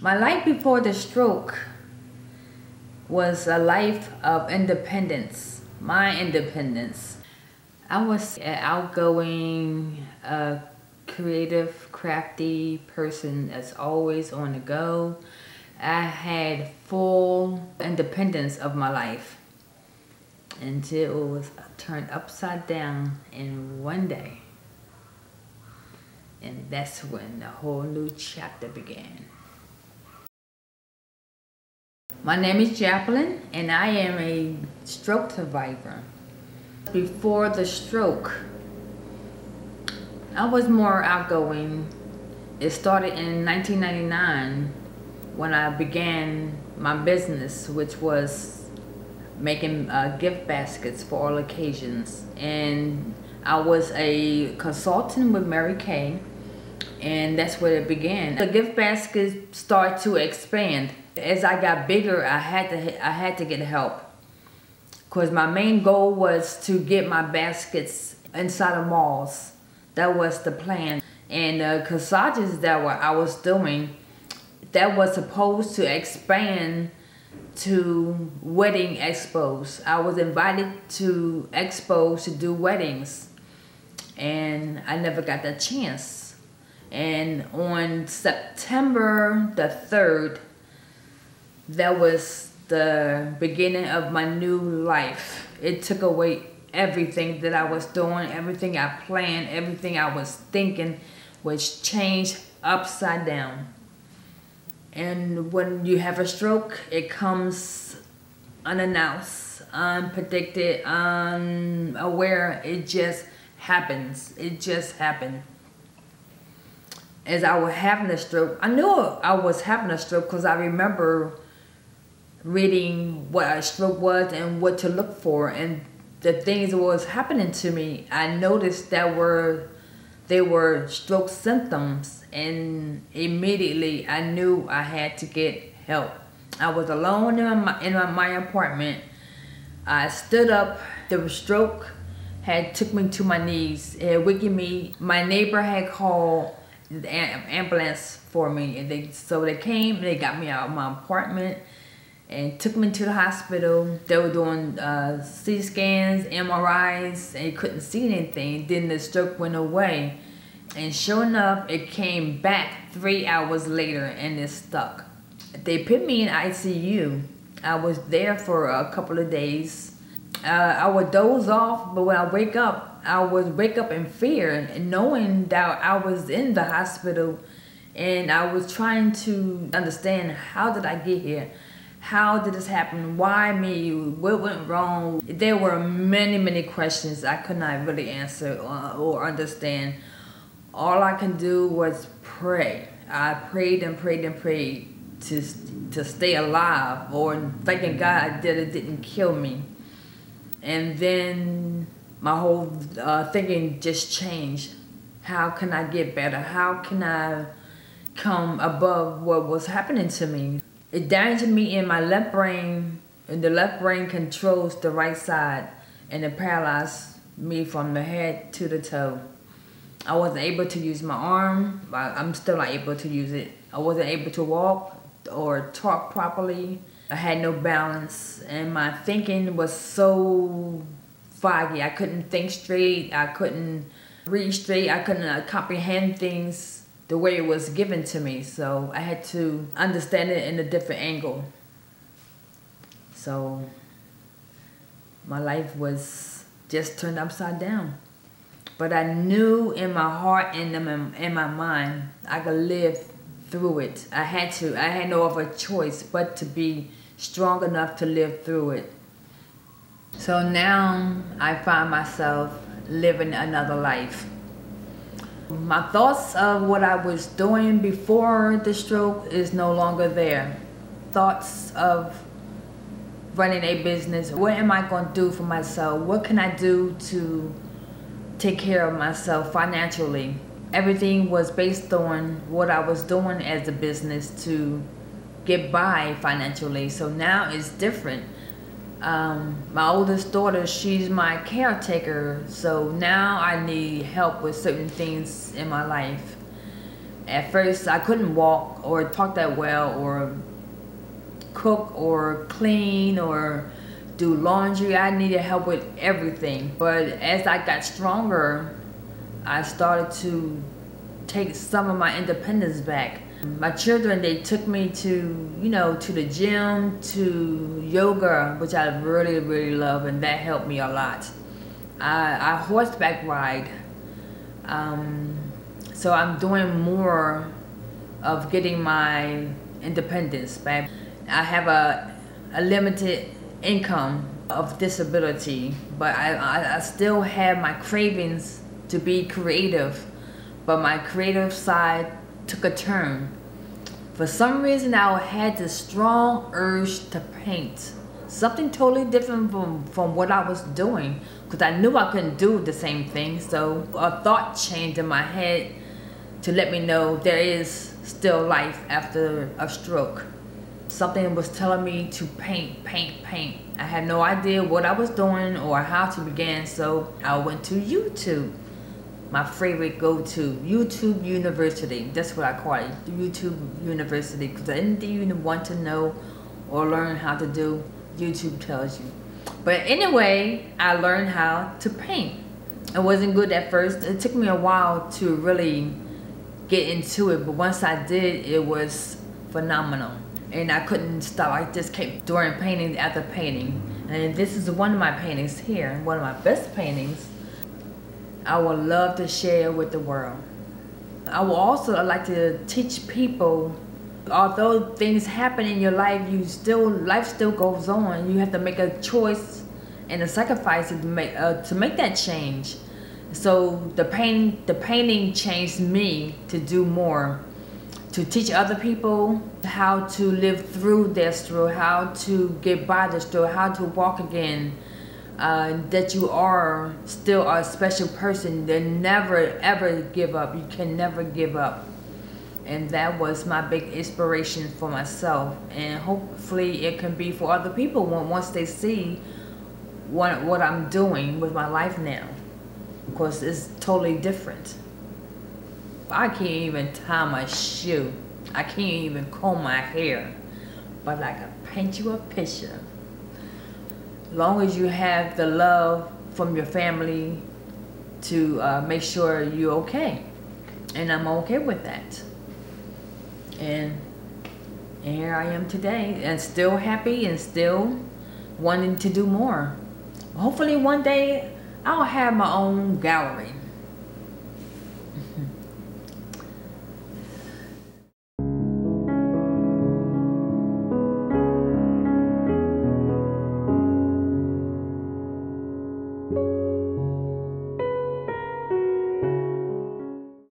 My life before the stroke was a life of independence, my independence. I was an outgoing, creative, crafty person that's always on the go. I had full independence of my life until it was turned upside down in one day. And that's when the whole new chapter began. My name is Jacqueline, and I am a stroke survivor. Before the stroke, I was more outgoing. It started in 1999 when I began my business, which was making gift baskets for all occasions. And I was a consultant with Mary Kay, and that's where it began. The gift baskets started to expand. As I got bigger, I had to get help, because my main goal was to get my baskets inside of malls. That was the plan. And the corsages that I was doing, that was supposed to expand to wedding expos. I was invited to expos to do weddings, and I never got that chance. And on September the 3rd, that was the beginning of my new life. It took away everything that I was doing, everything I planned, everything I was thinking was changed upside down. And when you have a stroke, it comes unannounced, unpredicted, unaware. It just happens. It just happened. As I was having a stroke, I knew I was having a stroke because I remember reading what a stroke was and what to look for, and the things that was happening to me, I noticed that they were stroke symptoms, and immediately I knew I had to get help. I was alone in my apartment. I stood up. The stroke had took me to my knees. It had weakened me. My neighbor had called the ambulance for me, and so they came and they got me out of my apartment and took me to the hospital. They were doing CT scans, MRIs, and they couldn't see anything. Then the stroke went away. And sure enough, it came back 3 hours later, and it stuck. They put me in ICU. I was there for a couple of days. I would doze off, but when I wake up, I would wake up in fear, and knowing that I was in the hospital, and I was trying to understand, how did I get here? How did this happen? Why me? What went wrong? There were many, many questions I could not really answer or understand. All I can do was pray. I prayed and prayed and prayed to stay alive, or thanking God that it didn't kill me. And then my whole thinking just changed. How can I get better? How can I come above what was happening to me? It damaged me in my left brain, and the left brain controls the right side, and it paralyzed me from the head to the toe. I wasn't able to use my arm. I'm still not able to use it. I wasn't able to walk or talk properly. I had no balance, and my thinking was so foggy. I couldn't think straight. I couldn't read straight. I couldn't comprehend things the way it was given to me. So I had to understand it in a different angle. So my life was just turned upside down. But I knew in my heart and in my mind, I could live through it. I had to. I had no other choice but to be strong enough to live through it. So now I find myself living another life. My thoughts of what I was doing before the stroke is no longer there. Thoughts of running a business. What am I going to do for myself? What can I do to take care of myself financially? Everything was based on what I was doing as a business to get by financially. So now it's different. My oldest daughter, she's my caretaker, so now I need help with certain things in my life. At first, I couldn't walk or talk that well or cook or clean or do laundry. I needed help with everything. But as I got stronger, I started to take some of my independence back. My children, they took me to, to the gym, to yoga, which I really, really love, and that helped me a lot. I horseback ride. So I'm doing more of getting my independence back. I have a limited income of disability, but I still have my cravings to be creative, but my creative side took a turn. For some reason, I had this strong urge to paint. Something totally different from what I was doing, because I knew I couldn't do the same thing. So a thought changed in my head to let me know there is still life after a stroke. Something was telling me to paint, paint, paint. I had no idea what I was doing or how to begin, so I went to YouTube. My favorite go-to, YouTube University. That's what I call it, YouTube University, because anything you want to know or learn how to do, YouTube tells you. But anyway, I learned how to paint. It wasn't good at first. It took me a while to really get into it, but once I did, it was phenomenal. And I couldn't stop. I just kept doing painting after painting. And this is one of my paintings here, one of my best paintings. I would love to share with the world. I would also like to teach people, although things happen in your life, life still goes on. You have to make a choice and a sacrifice to make that change. So the painting changed me to do more, to teach other people how to live through their struggle, how to get by the struggle, how to walk again. That you are still a special person. That never ever give up. You can never give up. And that was my big inspiration for myself, and hopefully it can be for other people once they see what I'm doing with my life now. Of course, it's totally different. I can't even tie my shoe. I can't even comb my hair, but I can paint you a picture. As long as you have the love from your family to make sure you're okay. And I'm okay with that. And here I am today, and still happy and still wanting to do more. Hopefully one day I'll have my own gallery.